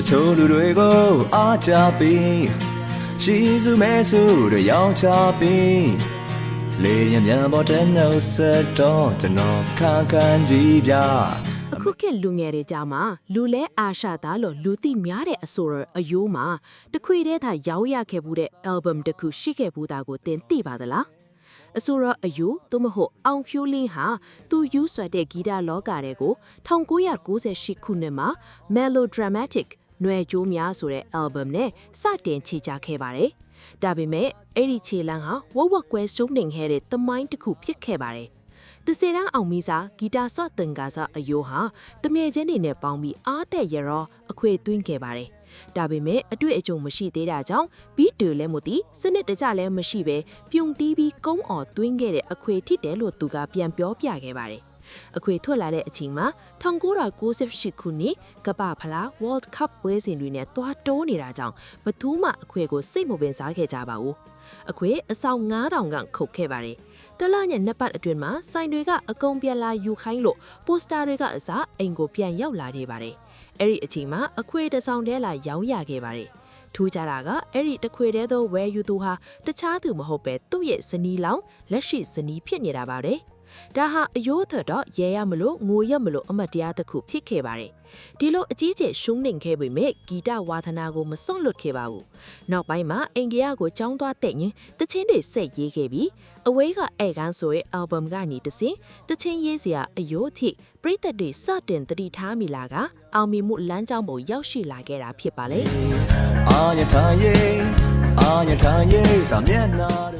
ချို့လူတွေကိုအားကြပြီးရှိစုမဲစုတွေရောင်းချပြီးလေရင်မြန်ပေါ်တဲ့နှုတ်ဆက်တော့ကျွန်တော်ခန်းကြီးပြအခုခေတ်လူငယ်တွေကြားမှာလူလဲအာရှသားလို့လူသိများတဲ့အဆိုတော်အယိုးမှာတခွေတည်းသာရောင်းရခဲ့မှုတဲ့ album တစ်ခုရှိခဲ့ဘူးတာကိုသင်သိပါသလားအဆိုတော်အယိုးသို့မဟုတ်အောင်ဖြိုးလင်းဟာသူယူဆွတဲ့ဂီတလောကတွေကို1998ခုနှစ်မှာ Melodramatic နွယ်ကြိုးများဆိုတဲ့ album နဲ့စတင်ခြေချခဲ့ပါတယ်။ဒါပေမဲ့အဲ့ဒီခြေလမ်းဟာဝက်ကွဲရှုံးနေခဲ့တဲ့သမိုင်းတစ်ခုဖြစ်ခဲ့ပါတယ်။တစေတန်းအောင်မီစာဂီတာဆော့တင်ကာစာအယိုးဟာတငယ်ချင်းတွေနဲ့ပေါင်းပြီးအားတဲ့ရရောအခွေသွင်းခဲ့ပါတယ်။ဒါပေမဲ့အတွေ့အကြုံမရှိသေးတာကြောင့်ဘီတူလည်းမသိစနစ်တကျလည်းမရှိပဲပြုံတီးပြီးကုန်းအော်သွင်းခဲ့တဲ့အခွေထိတယ်လို့သူကပြန်ပြောပြခဲ့ပါတယ်။အခွေထွက်လာတဲ့အချိန်မှာ1998ခုနှစ်ကမ္ဘာဖလား World Cup ပွဲစဉ်တွေနဲ့တွားတိုးနေတာကြောင့်ဘသူမှအခွေကိုစိတ်မဝင်စားခဲ့ကြပါဘူး။အခွေအဆောင်9000ကခုတ်ခဲ့ပါတယ်။တလညနှစ်ပတ်အတွင်းမှာဆိုင်တွေကအကုန်ပြန်လာယူခိုင်းလို့ပိုစတာတွေကအစားအိမ်ကိုပြန်ရောက်လာခဲ့ပါတယ်။အဲ့ဒီအချိန်မှာအခွေတစ်ဆောင်တည်းလာရောင်းရခဲ့ပါတယ်။ထူးခြားတာကအဲ့ဒီတစ်ခွေတည်းသောဝယ်ယူသူဟာတခြားသူမဟုတ်ပဲသူ့ရဲ့ဇနီးလောင်လက်ရှိဇနီးဖြစ်နေတာပါတယ်။ဒါဟာအယိုးထတော့ရဲရမလို့ငိုရမလို့အမတ်တရားတစ်ခုဖြစ်ခဲ့ပါတယ်။ဒီလိုအကြီးကျယ်ရှုံးနေခဲ့ပေမဲ့ဂီတဝါသနာကိုမစွန့်လွတ်ခဲ့ပါဘူး။နောက်ပိုင်းမှာအင်္ဂလိပ်ကိုចောင်းသွားတဲ့ရင်တချင်းတွေဆက်ရေးခဲ့ပြီးအဝေးကအဲကန်းဆိုရဲ့ album ကနေတစင်တချင်းရေးစရာအယိုးအထိပရိသတ်တွေစတင်တတိထားမိလာကအောင်မြင်မှုလမ်းကြောင်းပေါ်ရောက်ရှိလာခဲ့တာဖြစ်ပါလေ။ အာရထားရေးစာမျက်နှာ